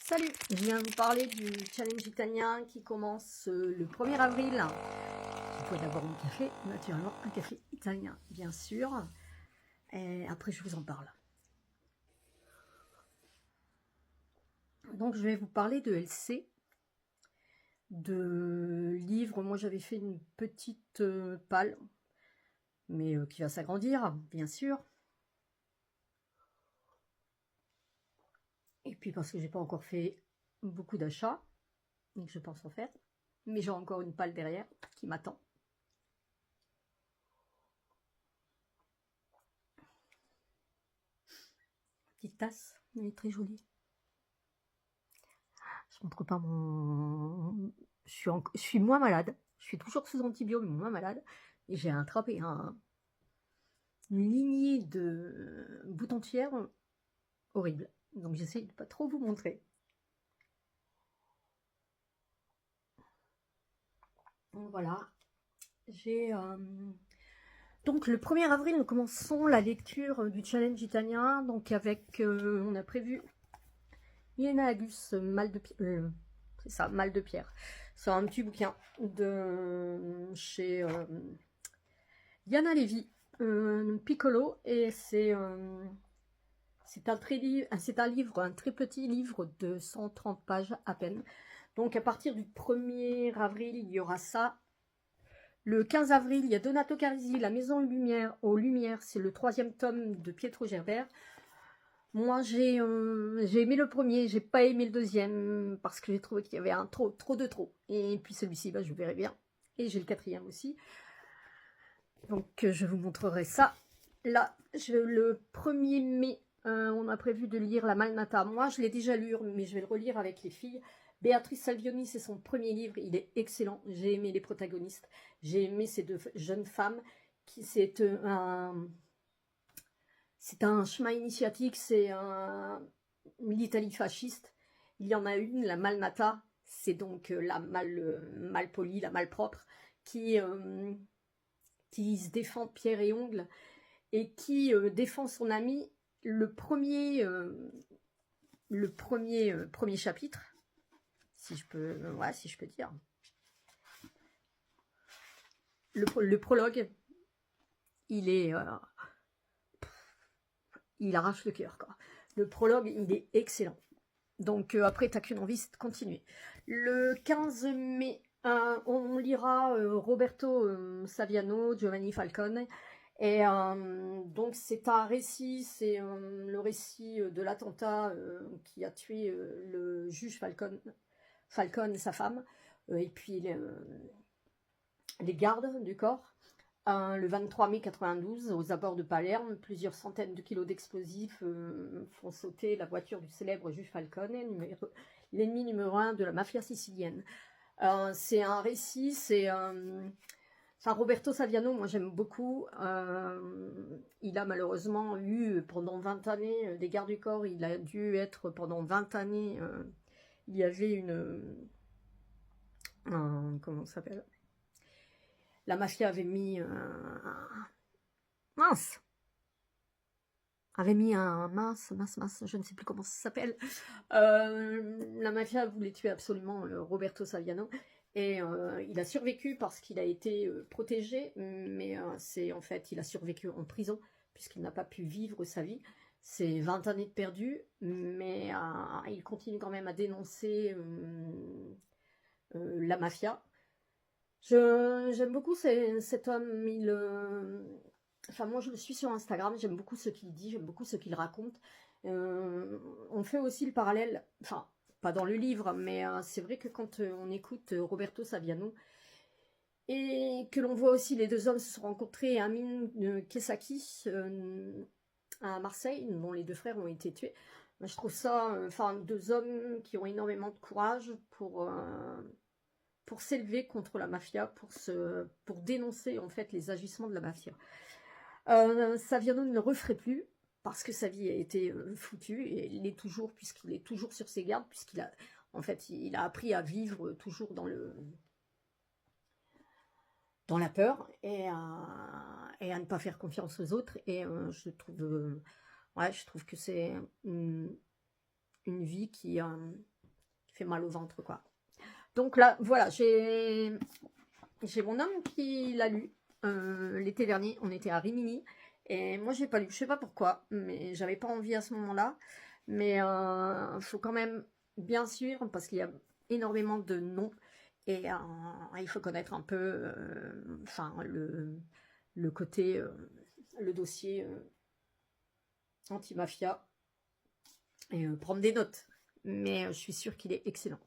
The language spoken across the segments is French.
Salut, je viens vous parler du challenge italien qui commence le 1er avril. Il faut d'abord un café, naturellement, un café italien, bien sûr. Et après, je vous en parle. Donc, je vais vous parler de LC, de livres. Moi, j'avais fait une petite palle, mais qui va s'agrandir, bien sûr. Et puis, parce que j'ai pas encore fait beaucoup d'achats, donc je pense en faire. Mais j'ai encore une palle derrière qui m'attend. Petite tasse, elle est très jolie. Je montre pas mon... Je suis moins malade. Je suis toujours sous antibio, mais moins malade. Et j'ai attrapé une lignée de boutons-tiers horrible. Donc j'essaie de pas trop vous montrer. Donc voilà. J'ai... Donc le 1er avril, nous commençons la lecture du challenge italien. Donc avec... on a prévu Milena Agus, Mal de pierre. C'est ça, Mal de pierre. C'est un petit bouquin de chez Diana Levy, Piccolo, et c'est un livre, un très petit livre de 130 pages à peine. Donc à partir du 1er avril, il y aura ça. Le 15 avril, il y a Donato Carisi, La Maison aux Lumières, c'est le 3e tome de Pietro Gerbert. Moi, j'ai aimé le premier, j'ai pas aimé le deuxième, parce que j'ai trouvé qu'il y avait un trop de trop. Et puis celui-ci, bah, je verrai bien. Et j'ai le 4e aussi. Donc, je vous montrerai ça. Là, le 1er mai, on a prévu de lire La Malnata. Moi, je l'ai déjà lu, mais je vais le relire avec les filles. Béatrice Salvioni, c'est son premier livre. Il est excellent. J'ai aimé les protagonistes. J'ai aimé ces deux jeunes femmes. C'est un chemin initiatique. C'est l'Italie fasciste. Il y en a une, la Malnata. C'est donc la mal polie, la malpropre, qui se défend pierre et ongle et qui défend son ami. Le premier chapitre, si je peux dire, le prologue, il arrache le cœur, quoi. Le prologue, il est excellent. Donc après, t'as qu'une envie, c'est de continuer. Le 15 mai, on lira Roberto Saviano, Giovanni Falcone. Et donc c'est un récit, c'est le récit de l'attentat qui a tué le juge Falcone et sa femme, et puis les gardes du corps. Le 23 mai 92, aux abords de Palerme, plusieurs centaines de kilos d'explosifs font sauter la voiture du célèbre juge Falcone, l'ennemi numéro 1 de la mafia sicilienne. C'est un récit, Roberto Saviano, moi j'aime beaucoup. Il a malheureusement eu pendant 20 années des gardes du corps. Il a dû être pendant 20 années. Il y avait comment ça s'appelle? La mafia avait mis mince, je ne sais plus comment ça s'appelle. La mafia voulait tuer absolument Roberto Saviano. Et il a survécu parce qu'il a été protégé, mais en fait, il a survécu en prison, puisqu'il n'a pas pu vivre sa vie. C'est 20 années de perdu, mais il continue quand même à dénoncer la mafia. J'aime beaucoup cet homme. Enfin, moi, je le suis sur Instagram, j'aime beaucoup ce qu'il dit, j'aime beaucoup ce qu'il raconte. On fait aussi le parallèle, enfin, pas dans le livre, mais c'est vrai que quand on écoute Roberto Saviano, et que l'on voit aussi les deux hommes se sont rencontrés à Amin Kessaki, à Marseille, dont les deux frères ont été tués, je trouve ça, deux hommes qui ont énormément de courage pour s'élever contre la mafia, pour dénoncer en fait les agissements de la mafia. Saviano ne le referait plus parce que sa vie a été foutue, et il l'est toujours, puisqu'il est toujours sur ses gardes, puisqu'il a il a appris à vivre toujours dans la peur, et à ne pas faire confiance aux autres. Et je trouve que c'est une vie qui qui fait mal au ventre, quoi. Donc là, voilà, j'ai mon homme qui l'a lu l'été dernier. On était à Rimini. Et moi, j'ai pas lu. Je sais pas pourquoi, mais j'avais pas envie à ce moment-là. Mais faut quand même bien suivre parce qu'il y a énormément de noms. Et il faut connaître un peu enfin, le côté, le dossier anti-mafia et prendre des notes. Mais je suis sûre qu'il est excellent.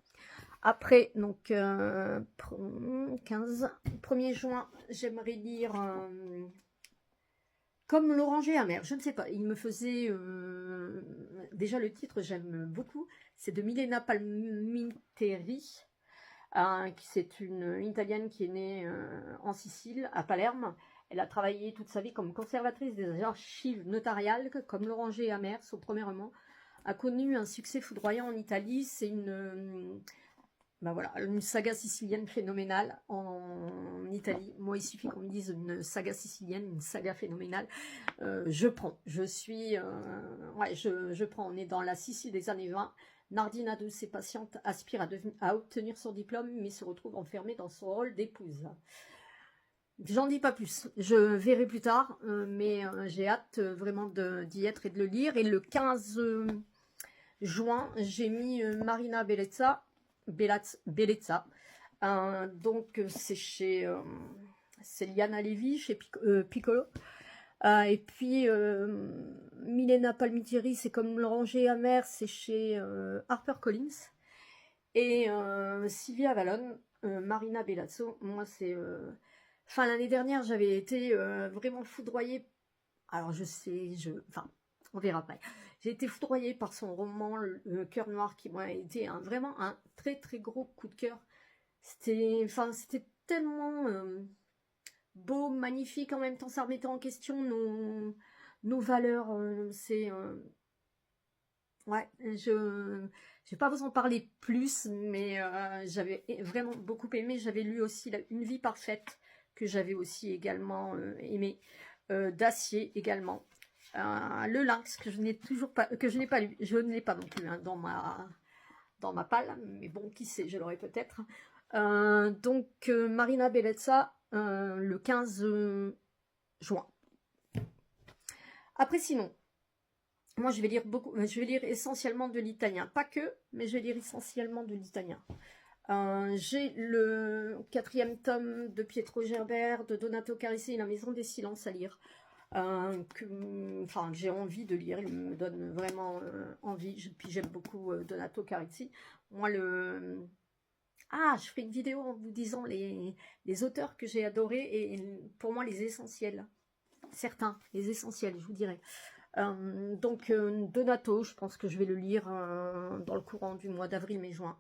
Après, donc, 1er juin, j'aimerais lire Comme l'oranger amer. Je ne sais pas, il me faisait... déjà, le titre, j'aime beaucoup. C'est de Milena Palminteri. C'est une Italienne qui est née en Sicile, à Palerme. Elle a travaillé toute sa vie comme conservatrice des archives notariales, comme l'oranger amer, son premier roman a connu un succès foudroyant en Italie. C'est ben voilà, une saga sicilienne phénoménale en Italie. Moi, il suffit qu'on me dise une saga sicilienne, une saga phénoménale. Je prends. Je suis... ouais, je prends. On est dans la Sicile des années 20. Nardina, douce et patiente, aspire à obtenir son diplôme, mais se retrouve enfermée dans son rôle d'épouse. J'en dis pas plus. Je verrai plus tard, mais j'ai hâte vraiment d'y être et de le lire. Et le 15 juin, j'ai mis Marina Bellezza. Donc c'est chez Liana Levy, chez Piccolo. Et puis Milena Palmitieri, c'est comme l'oranger amer, c'est chez HarperCollins. Et Sylvia Vallone, Marina Bellazzo, moi c'est... Enfin, l'année dernière, j'avais été vraiment foudroyée. Alors je sais, enfin, on verra après. J'ai été foudroyée par son roman Le Cœur Noir, qui m'a été vraiment un très très gros coup de cœur. C'était tellement beau, magnifique, en même temps ça remettait en question nos valeurs. Ouais, je vais pas vous en parler plus, mais j'avais vraiment beaucoup aimé. J'avais lu aussi Une vie parfaite, que j'avais aussi également aimé. Dacier également. Le Lynx, que je n'ai toujours pas, que je n'ai pas lu. Je ne l'ai pas non plus hein, dans ma palle, mais bon, qui sait, je l'aurai peut-être. Donc, Marina Bellezza, le 15 juin. Après, sinon, moi, je vais lire essentiellement de l'italien. Pas que, mais je vais lire essentiellement de l'italien. J'ai le 4e tome de Pietro Gerbert, de Donato Carissé, La Maison des Silences à lire. Que j'ai envie de lire, il me donne vraiment envie. Puis j'aime beaucoup Donato Carissé. Moi, je ferai une vidéo en vous disant les auteurs que j'ai adorés et pour moi les essentiels. Certains, les essentiels, je vous dirai. Donc Donato, je pense que je vais le lire dans le courant du mois d'avril, mai, juin.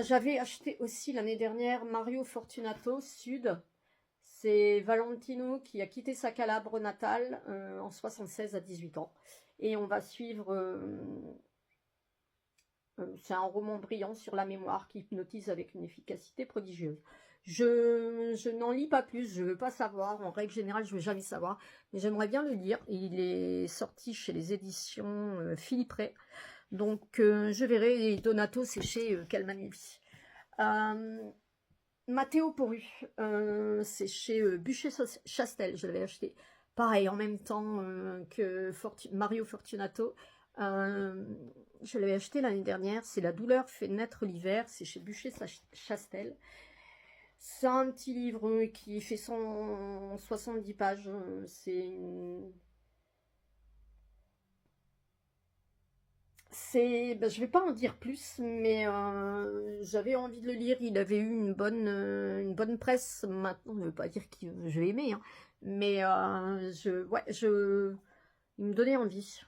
J'avais acheté aussi l'année dernière Mario Fortunato, Sud. C'est Valentino qui a quitté sa Calabre natale en 76 à 18 ans. Et on va suivre... c'est un roman brillant sur la mémoire qui hypnotise avec une efficacité prodigieuse. Je n'en lis pas plus, je ne veux pas savoir. En règle générale, je ne veux jamais savoir. Mais j'aimerais bien le lire. Il est sorti chez les éditions Philippe Ray. Donc, je verrai. Et Donato, c'est chez Calmanelli. Matteo Poru, c'est chez Buchet-Chastel. Je l'avais acheté. Pareil, en même temps que Mario Fortunato. Je l'avais acheté l'année dernière. C'est La douleur fait naître l'hiver. C'est chez Buchet-Chastel. C'est un petit livre qui fait 170 pages. Je vais pas en dire plus, mais j'avais envie de le lire. Il avait eu une bonne presse. Maintenant, je ne veux pas dire que je l'ai aimé, hein, mais il me donnait envie.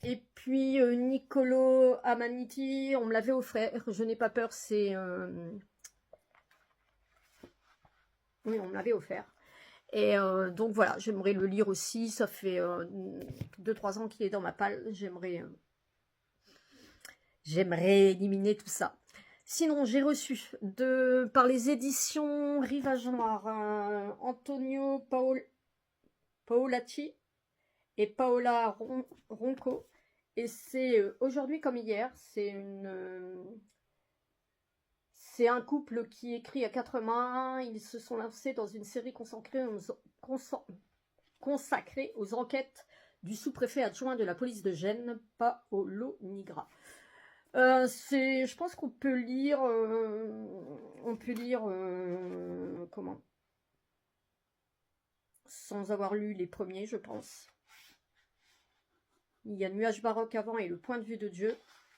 Et puis Niccolo Amaniti, on me l'avait offert. Je n'ai pas peur, c'est... Oui, on me l'avait offert. Et donc voilà, j'aimerais le lire aussi. Ça fait 2-3 ans qu'il est dans ma palle. J'aimerais éliminer tout ça. Sinon, j'ai reçu par les éditions Rivage Noir Antonio Paolacci et Paola Ronco. Et c'est aujourd'hui comme hier. C'est C'est un couple qui écrit à quatre mains. Ils se sont lancés dans une série consacrée aux enquêtes du sous-préfet adjoint de la police de Gênes, Paolo Nigra. Je pense qu'on peut lire, comment, sans avoir lu les premiers, je pense. Il y a Nuage baroque avant et Le point de vue de Dieu,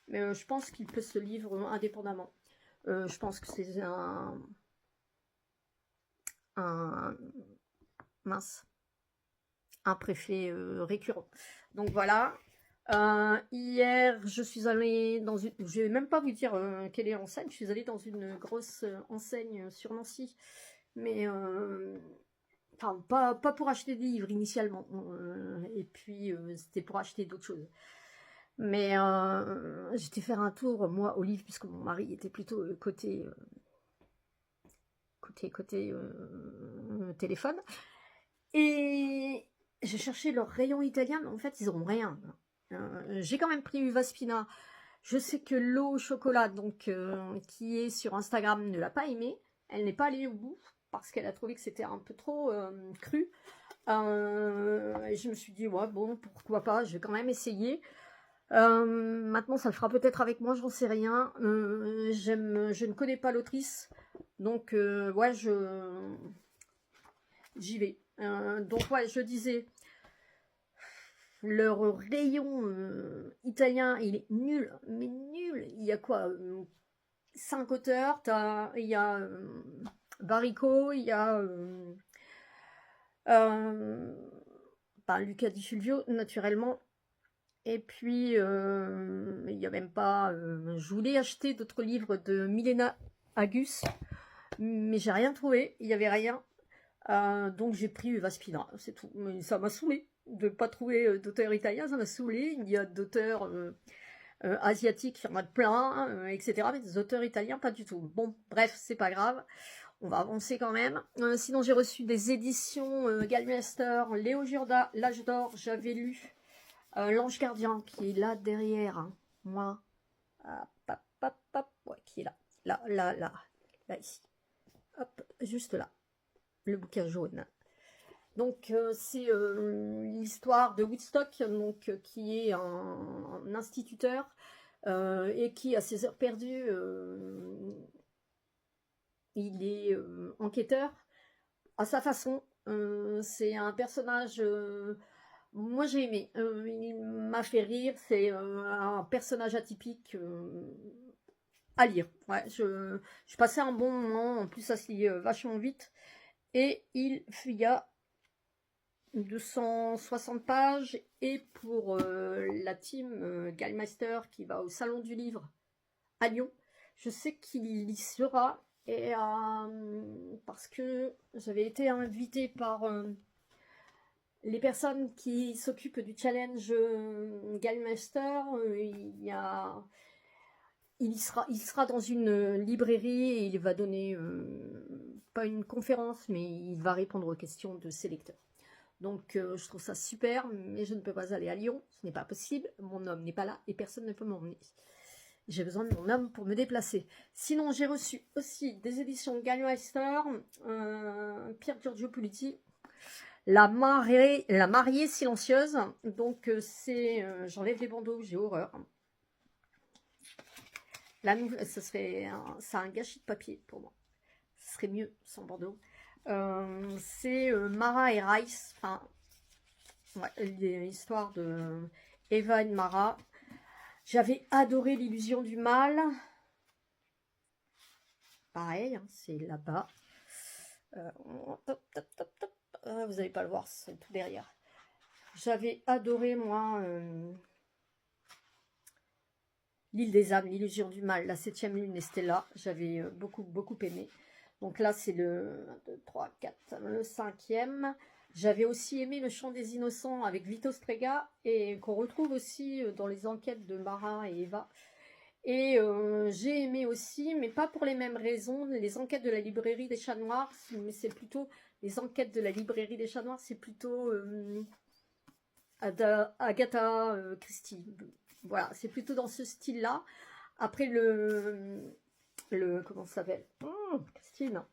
mais je pense qu'il peut se lire indépendamment. Je pense que c'est un préfet récurrent. Donc voilà. Hier, je suis allée dans une... Je vais même pas vous dire quelle est l'enseigne. Je suis allée dans une grosse enseigne sur Nancy. Mais... Enfin, pas pour acheter des livres initialement. Et puis, c'était pour acheter d'autres choses. Mais j'étais faire un tour, moi, au livre, puisque mon mari était plutôt côté téléphone. Et j'ai cherché leur rayon italien, mais en fait, ils n'ont rien. J'ai quand même pris Uva Spina. Je sais que l'eau au chocolat, donc, qui est sur Instagram, ne l'a pas aimé. Elle n'est pas allée au bout, parce qu'elle a trouvé que c'était un peu trop cru. Et je me suis dit, ouais, bon, pourquoi pas, je vais quand même essayer. Maintenant, ça le fera peut-être avec moi, j'en sais rien. Je ne connais pas l'autrice, donc ouais, j'y vais. Donc ouais, je disais, leur rayon italien, il est nul, mais nul. Il y a quoi 5 auteurs, il y a Baricco, il y a Luca Di Fulvio, naturellement. Et puis, il n'y a même pas... je voulais acheter d'autres livres de Milena Agus, mais j'ai rien trouvé, il n'y avait rien. Donc j'ai pris Uva Spina, c'est tout. Mais ça m'a saoulé de ne pas trouver d'auteurs italiens, ça m'a saoulé. Il y a d'auteurs asiatiques, il y en a plein, etc. Mais des auteurs italiens, pas du tout. Bon, bref, c'est pas grave. On va avancer quand même. Sinon, j'ai reçu des éditions Gallmeister, Léo Giorda, L'Âge d'Or, j'avais lu L'Ange Gardien, qui est là derrière moi. Ouais, qui est là. Là, ici. Hop, juste là. Le bouquin jaune. Donc, c'est l'histoire de Woodstock, donc, qui est un instituteur et qui, à ses heures perdues, il est enquêteur à sa façon. C'est un personnage... moi j'ai aimé, il m'a fait rire, c'est un personnage atypique à lire. Ouais, je passais un bon moment, en plus ça se lit vachement vite. Et il y a 260 pages, et pour la team Gallmeister qui va au Salon du Livre à Lyon, je sais qu'il y sera, et parce que j'avais été invitée par... les personnes qui s'occupent du challenge Gallmeister, il sera dans une librairie et il va donner, pas une conférence, mais il va répondre aux questions de ses lecteurs. Donc je trouve ça super, mais je ne peux pas aller à Lyon, ce n'est pas possible, mon homme n'est pas là et personne ne peut m'emmener. J'ai besoin de mon homme pour me déplacer. Sinon, j'ai reçu aussi des éditions Gallmeister, Pier Giorgio Pulitti, La mariée silencieuse. Donc c'est... j'enlève les bandeaux, j'ai horreur. C'est un gâchis de papier pour moi. Ce serait mieux sans bandeau. C'est Mara et Rice. Enfin, ouais, l'histoire de Eva et Mara. J'avais adoré L'illusion du mal. Pareil, hein, c'est là-bas. Vous n'allez pas le voir, c'est tout derrière. J'avais adoré, moi, L'île des âmes, L'illusion du mal, La 7e lune et Stella. J'avais beaucoup aimé. Donc là, c'est le 1, 2, 3, 4, le 5e. J'avais aussi aimé Le chant des innocents avec Vito Strega, et qu'on retrouve aussi dans les enquêtes de Mara et Eva. Et j'ai aimé aussi, mais pas pour les mêmes raisons, les enquêtes de la librairie des chats noirs, mais c'est plutôt... Les enquêtes de la librairie des chats noirs, c'est plutôt Agatha Christie. Voilà, c'est plutôt dans ce style-là. Après, comment ça s'appelle, Christine.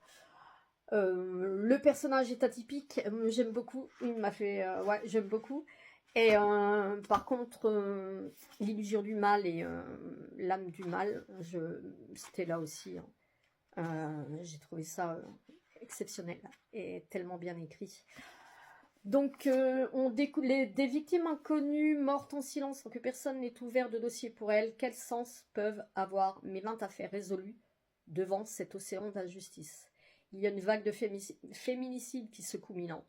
Le personnage est atypique, j'aime beaucoup, il m'a fait, ouais, j'aime beaucoup. Et par contre, l'illusion du mal et l'âme du mal, c'était là aussi, hein. J'ai trouvé ça exceptionnel et tellement bien écrit. Donc, on découle des victimes inconnues, mortes en silence, sans que personne n'ait ouvert de dossier pour elles. Quel sens peuvent avoir mes 20 affaires résolues devant cet océan d'injustice? Il y a une vague de féminicides qui secoue Milan.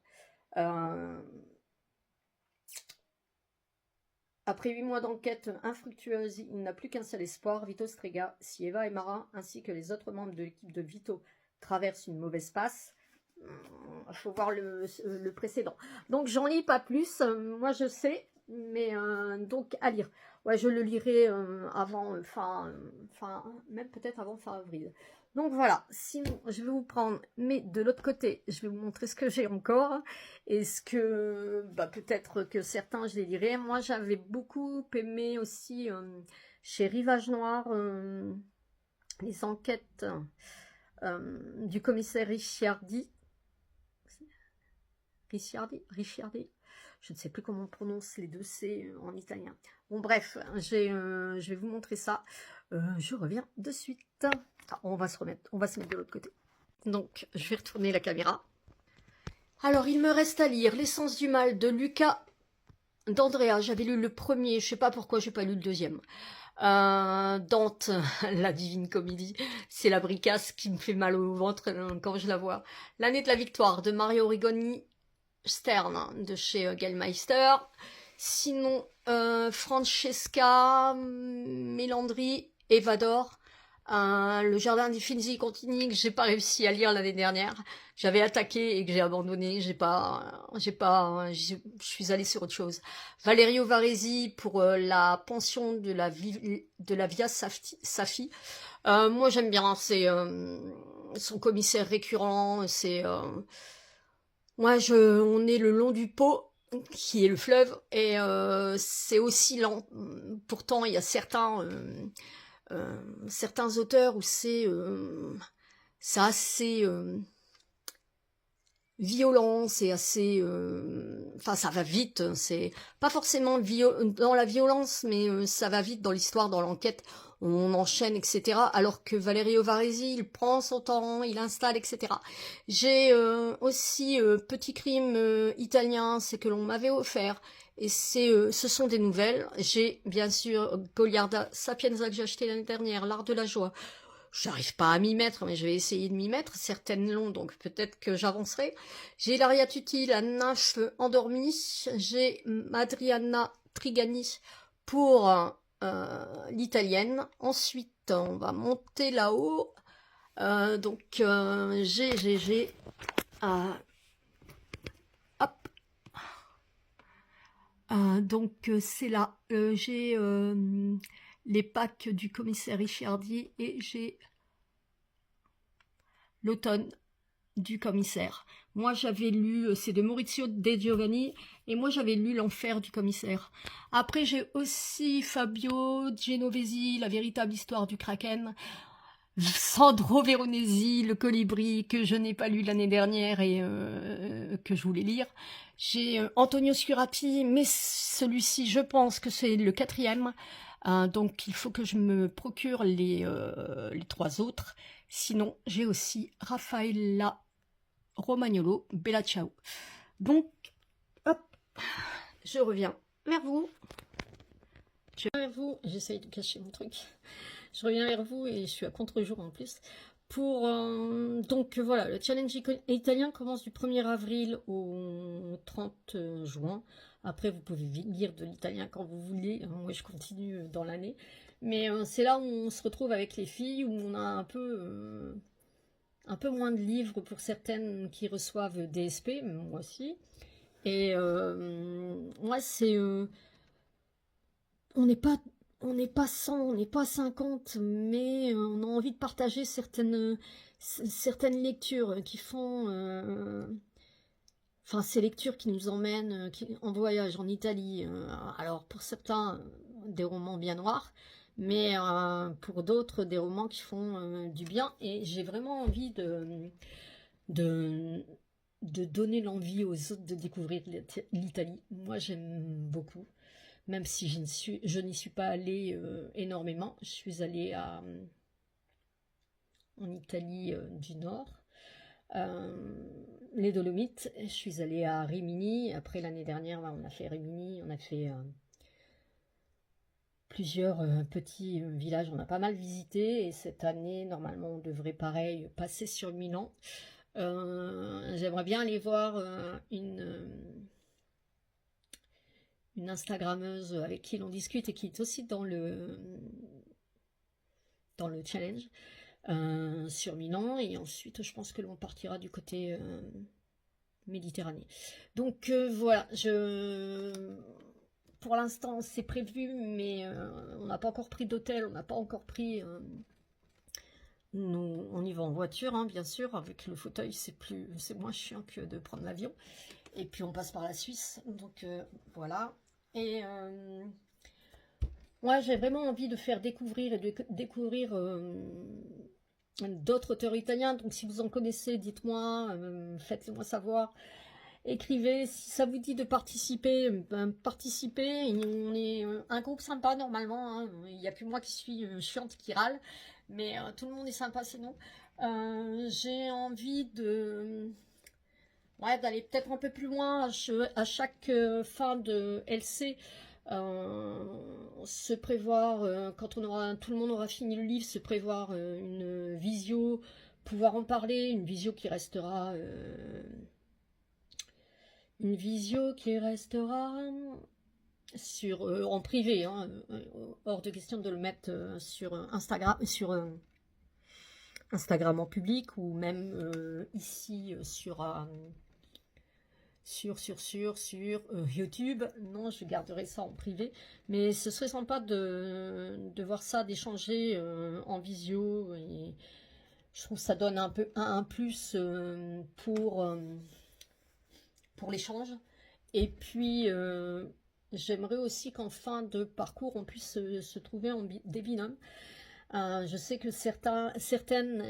Après 8 mois d'enquête infructueuse, il n'a plus qu'un seul espoir, Vito Strega. Si Eva et Mara, ainsi que les autres membres de l'équipe de Vito, traversent une mauvaise passe, il faut voir le précédent. Donc j'en lis pas plus, moi je sais, mais donc à lire. Ouais, je le lirai avant même peut-être avant fin avril. Donc voilà, sinon je vais vous prendre, mais de l'autre côté, je vais vous montrer ce que j'ai encore. Et ce que, peut-être que certains je les lirai. Moi j'avais beaucoup aimé aussi chez Rivage Noir les enquêtes du commissaire Ricciardi, je ne sais plus comment on prononce les deux C en italien. Bon bref, je vais vous montrer ça. Je reviens de suite. On va se mettre de l'autre côté. Donc, je vais retourner la caméra. Alors, il me reste à lire L'essence du mal de Luca d'Andrea. J'avais lu le premier, je sais pas pourquoi j'ai pas lu le deuxième. Dante, la divine comédie, c'est la bricasse qui me fait mal au ventre quand je la vois. L'année de la victoire de Mario Rigoni Stern de chez Gellmeister. Sinon, Francesca Melandri, Evador, le jardin des Finzi Contini que j'ai pas réussi à lire l'année dernière. J'avais attaqué et que j'ai abandonné. Je suis allée sur autre chose. Valerio Varesi pour la pension de la Via Safi. Moi j'aime bien. C'est son commissaire récurrent. C'est on est le long du Pô, qui est le fleuve, et c'est aussi lent. Pourtant, il y a certains auteurs où c'est assez violent, c'est assez... ça va vite, c'est pas forcément dans la violence, mais ça va vite dans l'histoire, dans l'enquête, on enchaîne, etc. Alors que Valerio Varesi, il prend son temps, il installe, etc. J'ai aussi Petit crime italien, c'est que l'on m'avait offert, et ce sont des nouvelles. J'ai bien sûr Goliarda Sapienza que j'ai acheté l'année dernière, L'art de la joie. J'arrive pas à m'y mettre, mais je vais essayer de m'y mettre. Certaines l'ont, donc peut-être que j'avancerai. J'ai Laria Tutti, la nymphe endormie. J'ai Adriana Trigani pour l'italienne. Ensuite, on va monter là-haut. Donc, j'ai... hop. Donc, c'est là. J'ai... les packs du commissaire Ricciardi et j'ai l'automne du commissaire. Moi j'avais lu, c'est de Maurizio De Giovanni, et moi j'avais lu L'enfer du commissaire. Après j'ai aussi Fabio Genovesi, La véritable histoire du Kraken. Sandro Veronesi, Le colibri, que je n'ai pas lu l'année dernière et que je voulais lire. J'ai Antonio Scurapi, mais celui-ci je pense que c'est le 4e. Donc il faut que je me procure les 3 autres. Sinon, j'ai aussi Raffaella Romagnolo, Bella Ciao. Donc, hop, je reviens vers vous. J'essaye de cacher mon truc. Je reviens vers vous et je suis à contre-jour en plus. Donc voilà, le challenge italien commence du 1er avril au 30 juin. Après, vous pouvez lire de l'italien quand vous voulez. Moi, je continue dans l'année. Mais c'est là où on se retrouve avec les filles, où on a un peu moins de livres pour certaines qui reçoivent DSP, moi aussi. Et moi, c'est... on n'est pas 100, on n'est pas 50, mais on a envie de partager certaines lectures qui font... ces lectures qui nous emmènent en voyage en Italie. Alors, pour certains, des romans bien noirs, mais pour d'autres, des romans qui font du bien. Et j'ai vraiment envie de, de donner l'envie aux autres de découvrir l'Italie. Moi, j'aime beaucoup, même si je n'y suis pas allée énormément. Je suis allée en Italie du Nord, les Dolomites. Je suis allée à Rimini. Après, l'année dernière, on a fait Rimini, on a fait plusieurs petits villages, on a pas mal visité. Et cette année, normalement, on devrait pareil passer sur Milan. J'aimerais bien aller voir une Instagrammeuse avec qui l'on discute et qui est aussi dans le challenge sur Milan. Et ensuite, je pense que l'on partira du côté Méditerranée. Donc voilà, pour l'instant, c'est prévu, mais on n'a pas encore pris d'hôtel, on n'a pas encore pris... on y va en voiture, hein, bien sûr, avec le fauteuil, c'est moins chiant que de prendre l'avion. Et puis on passe par la Suisse, donc voilà. Et moi, j'ai vraiment envie de faire découvrir et de découvrir d'autres auteurs italiens. Donc si vous en connaissez, dites-moi, faites-le moi savoir. Écrivez, si ça vous dit de participer, ben, participez. On est un groupe sympa normalement, hein. Il n'y a plus moi qui suis chiante, qui râle, mais tout le monde est sympa, c'est nous. J'ai envie d'aller peut-être un peu plus loin à chaque fin de LC. Se prévoir, quand tout le monde aura fini le livre, se prévoir une visio, pouvoir en parler, une visio qui restera en privé, hein, hors de question de le mettre sur Instagram en public, ou même ici sur YouTube. Non, je garderai ça en privé, mais ce serait sympa de voir ça, d'échanger en visio, et je trouve que ça donne un plus pour l'échange. Et puis j'aimerais aussi qu'en fin de parcours on puisse se trouver des binômes. Je sais que certaines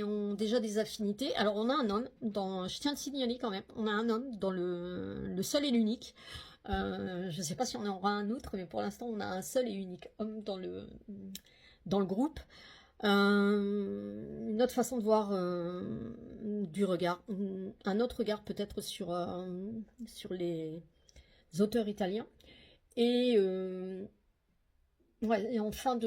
ont déjà des affinités. Alors on a un homme, je tiens à le signaler quand même, on a un homme dans le seul et l'unique. Je ne sais pas si on en aura un autre, mais pour l'instant on a un seul et unique homme dans le groupe. Une autre façon de voir du regard, un autre regard peut-être sur les auteurs italiens. Et ouais, et en fin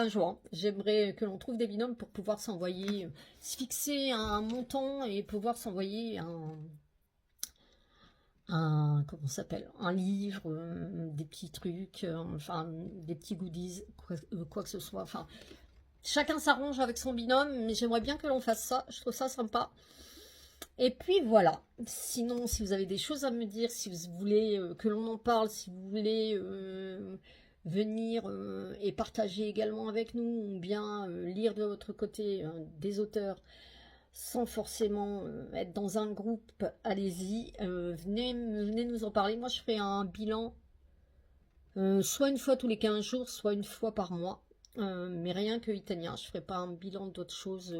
juin, j'aimerais que l'on trouve des binômes pour pouvoir s'envoyer, se fixer un montant et pouvoir s'envoyer comment ça s'appelle, un livre, des petits trucs, enfin des petits goodies, quoi que ce soit. Enfin, chacun s'arrange avec son binôme, mais j'aimerais bien que l'on fasse ça. Je trouve ça sympa. Et puis voilà. Sinon, si vous avez des choses à me dire, si vous voulez que l'on en parle, si vous voulez venir et partager également avec nous, ou bien lire de votre côté des auteurs, sans forcément être dans un groupe, allez-y, venez nous en parler. Moi, je ferai un bilan soit une fois tous les 15 jours, soit une fois par mois, mais rien que italien. Je ne ferai pas un bilan d'autres choses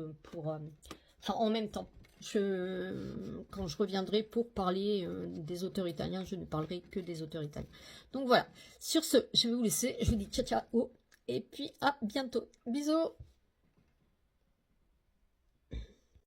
en même temps. Quand je reviendrai pour parler des auteurs italiens, je ne parlerai que des auteurs italiens. Donc voilà, sur ce, je vais vous laisser. Je vous dis ciao ciao et puis à bientôt. Bisous.